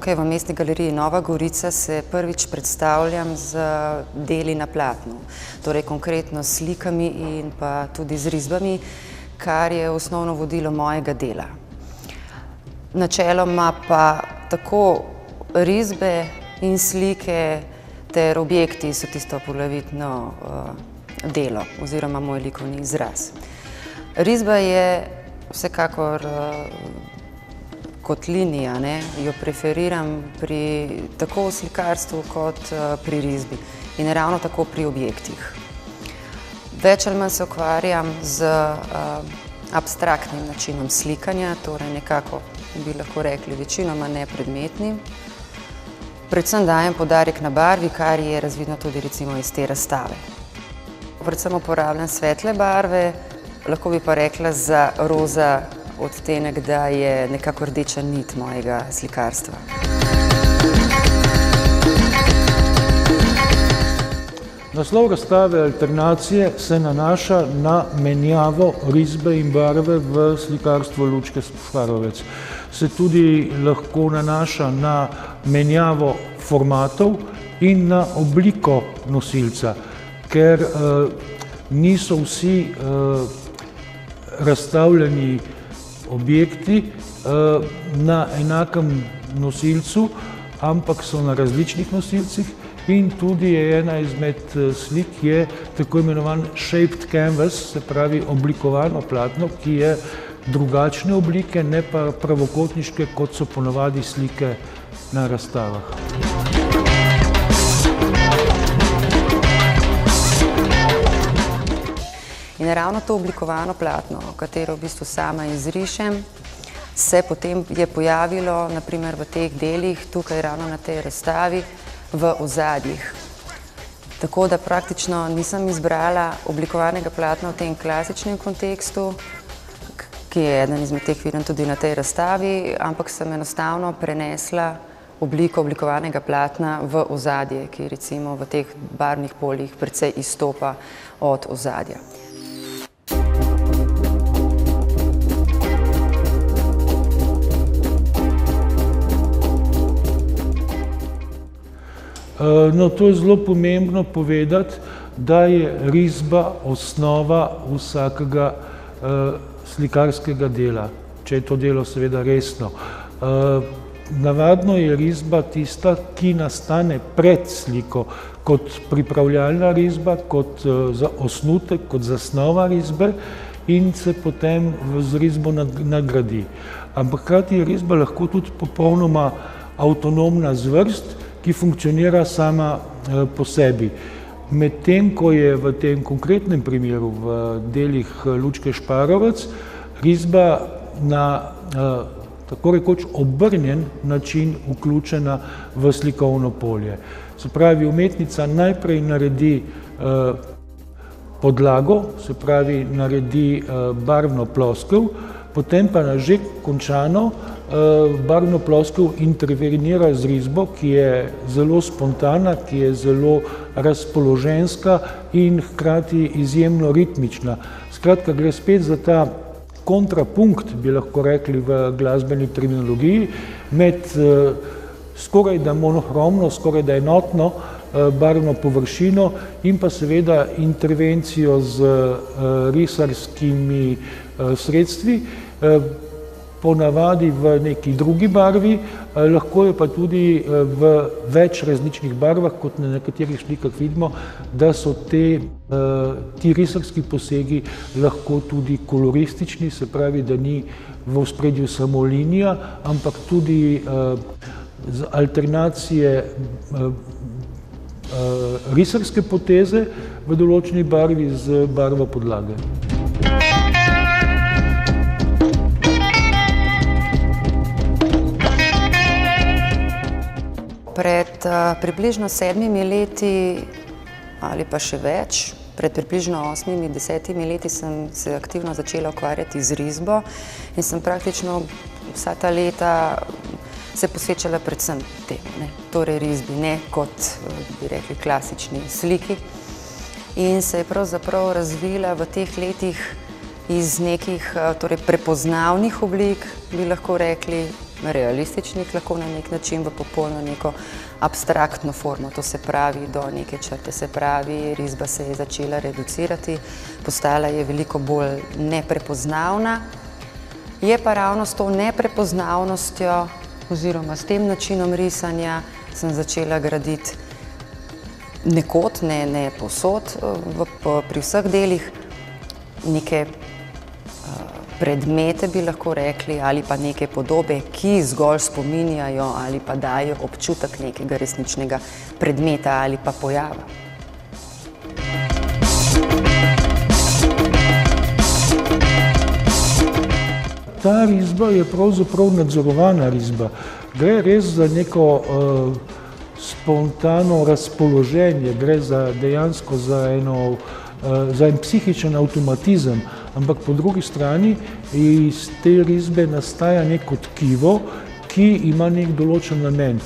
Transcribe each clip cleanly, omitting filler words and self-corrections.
tukaj v Mestni galeriji Nova Gorica se prvič predstavljam z deli na platnu, torej konkretno s slikami in pa tudi z risbami, kar je osnovno vodilo mojega dela. Načeloma pa tako risbe in slike ter objekti so tisto poglavitno delo oziroma moj likovni izraz. Risba je vsekakor kot linija, jo preferiram tako v slikarstvu kot pri risbi in ravno tako pri objektih. Več ali manj se ukvarjam z abstraktnim načinom slikanja, torej nekako bi lahko rekli večinoma nepredmetnim. Predvsem dajem poudarek na barvi, kar je razvidno tudi recimo iz te razstave. Predvsem uporabljam svetle barve, lahko bi pa rekla za roza odtenek, da je nekako rdeča nit mojega slikarstva. Naslov razstave Alternacije se nanaša na menjavo risbe in barve v slikarstvu Lučke Šparovec. Se tudi lahko nanaša na menjavo formatov in na obliko nosilca, ker niso vsi razstavljeni objekti na enakem nosilcu, ampak so na različnih nosilcih in tudi je ena izmed slik je tako imenovan shaped canvas, se pravi oblikovano platno, ki je drugačne oblike, ne pa pravokotniške, kot so ponavadi slike na razstavah. In ravno to oblikovano platno, katero v bistvu sama izrišem, se potem je pojavilo naprimer v teh delih, tukaj ravno na tej razstavi, v ozadjih. Tako da praktično nisem izbrala oblikovanega platna v tem klasičnem kontekstu, ki je eden izmed teh viden tudi na tej razstavi, ampak sem enostavno prenesla obliko oblikovanega platna v ozadje, ki recimo v teh barvnih poljih precej izstopa od ozadja. No, to je zelo pomembno povedati, da je risba osnova vsakega slikarskega dela, če je to delo seveda resno. Navadno je risba tista, ki nastane pred sliko, kot pripravljalna risba, kot osnutek, kot zasnova risbe in se potem z risbo nagradi. Ampak hkrati je risba lahko tudi popolnoma avtonomna zvrst, ki funkcionira sama po sebi. Medtem ko je v tem konkretnem primeru, v delih Lučke Šparovec, risba na tako rekoč obrnjen način vključena v slikovno polje. Se pravi, umetnica najprej naredi podlago, se pravi, naredi barvno ploskev, potem pa na že končano barvno ploskev intervenira z risbo, ki je zelo spontana, ki je zelo razpoloženska in hkrati izjemno ritmična. Skratka, gre spet za ta kontrapunkt, bi lahko rekli v glasbeni terminologiji, med skoraj da monohromno, skoraj da enotno barvno površino in pa seveda intervencijo z risarskimi sredstvi, ponavadi v neki drugi barvi, lahko je pa tudi v več različnih barvah, kot na nekaterih slikah vidimo, da so ti risarski posegi lahko tudi koloristični, se pravi, da ni v ospredju samo linija, ampak tudi alternacije risarske poteze v določeni barvi z barvo podlage. Pred približno 7 leti ali pa še več, pred približno 8–10 leti sem se aktivno začela ukvarjati z risbo in sem praktično vsa ta leta se posvečala predvsem temu, torej risbi, ne kot bi rekli klasični sliki. In se je pravzaprav razvila v teh letih iz nekih prepoznavnih oblik, bi lahko rekli, realističnih, lahko na nek način v popolno neko abstraktno formo, to se pravi do neke črte, se pravi risba se je začela reducirati, postala je veliko bolj neprepoznavna. Je pa ravno s to neprepoznavnostjo oziroma s tem načinom risanja sem začela graditi nekod, ne povsod, pri vseh delih, neke predmete bi lahko rekli ali pa neke podobe, ki zgolj spominjajo ali pa dajo občutek nekega resničnega predmeta ali pa pojava. Ta risba je pravzaprav nadzorovana risba. Gre res za neko spontano razpoloženje, gre dejansko za en psihičen avtomatizem, ampak po drugi strani iz te risbe nastaja neko tkivo, ki ima nek določen namen.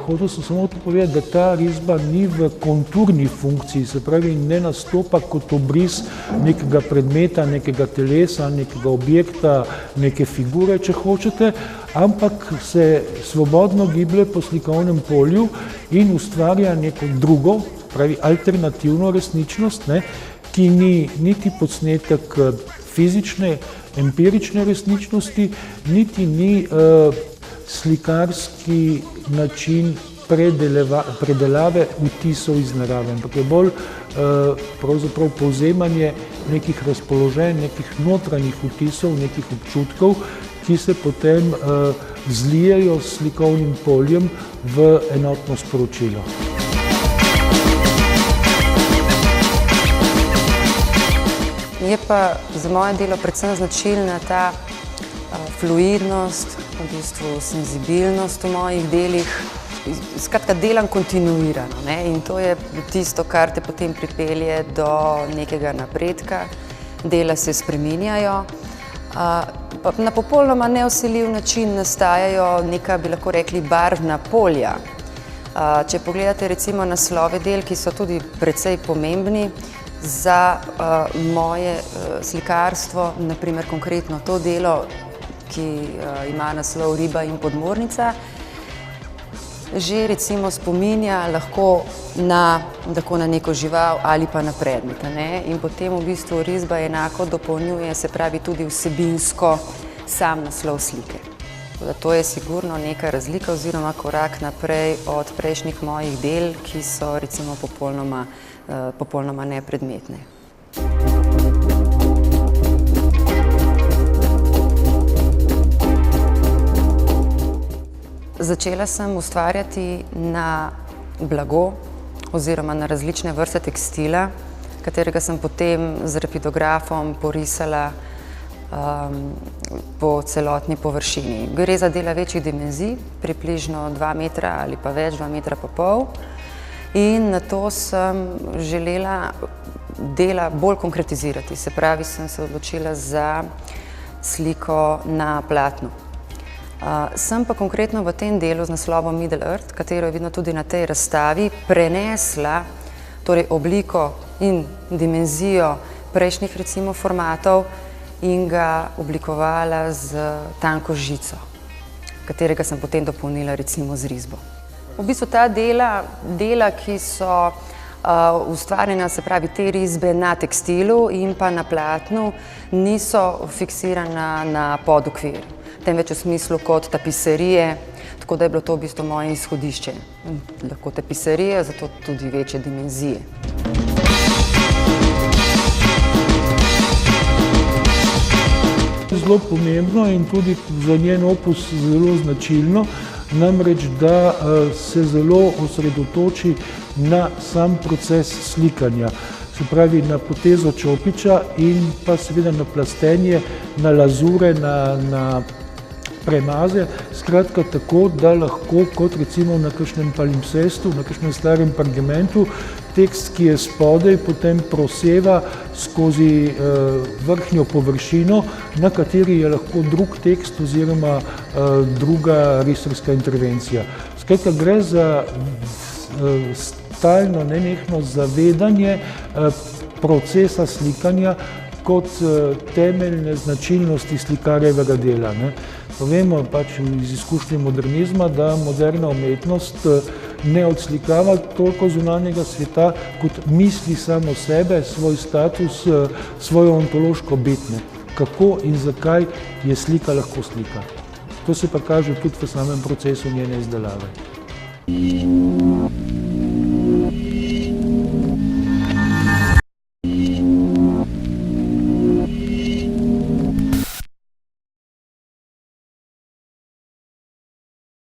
Hotel sem samo to povedati, da ta risba ni v konturni funkciji, se pravi ne nastopa kot obris nekega predmeta, nekega telesa, nekega objekta, neke figure, če hočete, ampak se svobodno giblje po slikovnem polju in ustvarja neko drugo, pravi alternativno resničnost, ki ni niti posnetek fizične, empirične resničnosti, niti ni slikarski način predelave vtisov iz narave, ampak je bolj pravzaprav povzemanje nekih razpoloženj, nekih notranjih vtisov, nekih občutkov, ki se potem zlijejo s slikovnim poljem v enotno sporočilo. Je pa za moje delo predvsem značilna ta fluidnost, v bistvu senzibilnost v mojih delih. Skratka, delam kontinuirano, in to je tisto, kar te potem pripelje do nekega napredka. Dela se spreminjajo, na popolnoma nevsiljiv način nastajajo neka, bi lahko rekli, barvna polja. Če pogledate recimo naslove del, ki so tudi precej pomembni za moje slikarstvo, naprimer konkretno to delo, ki ima naslov Riba in podmornica, že recimo spominja lahko na neko žival ali pa na predmet. In potem v bistvu risba enako dopolnjuje, se pravi tudi vsebinsko sam naslov slike. To je sigurno neka razlika oziroma korak naprej od prejšnjih mojih del, ki so recimo popolnoma nepredmetne. Začela sem ustvarjati na blago oziroma na različne vrste tekstila, katerega sem potem z rapidografom porisala po celotni površini. Gre za dela večjih dimenzij, približno 2 metra ali pa več, 2,5 metra. In nato sem želela dela bolj konkretizirati, se pravi, sem se odločila za sliko na platnu. Sem pa konkretno v tem delu z naslovom Middle Earth, katero je vidno tudi na tej razstavi, prenesla torej obliko in dimenzijo prejšnjih recimo formatov in ga oblikovala z tanko žico, katerega sem potem dopolnila recimo z risbo. V bistvu ta dela, ki so ustvarjena, se pravi te risbe na tekstilu in pa na platnu, niso fiksirana na podokvir, temveč v smislu kot tapiserije, tako da je bilo to v bistvu moje izhodišče. Lahko tapiserije, zato tudi večje dimenzije. Zelo pomembno in tudi za njen opus zelo značilno, namreč da se zelo osredotoči na sam proces slikanja. Se pravi na potezo čopiča in pa seveda na plastenje, na lazure, na premaze, skratka tako, da lahko kot recimo na kakšnem palimpsestu, na kakšnem starem pergamentu, tekst, ki je spodaj, potem proseva skozi vrhnjo površino, na kateri je lahko drug tekst oziroma druga risarska intervencija. Skratka, gre za stalno, nenehno zavedanje procesa slikanja kot temeljne značilnosti slikarjevega dela. Pa vemo pač iz izkušnje modernizma, da moderna umetnost ne odslikava toliko zunanjega sveta, kot misli samo sebe, svoj status, svojo ontološko bit. Kako in zakaj je slika lahko slika. To se pa kaže tudi v samem procesu njene izdelave.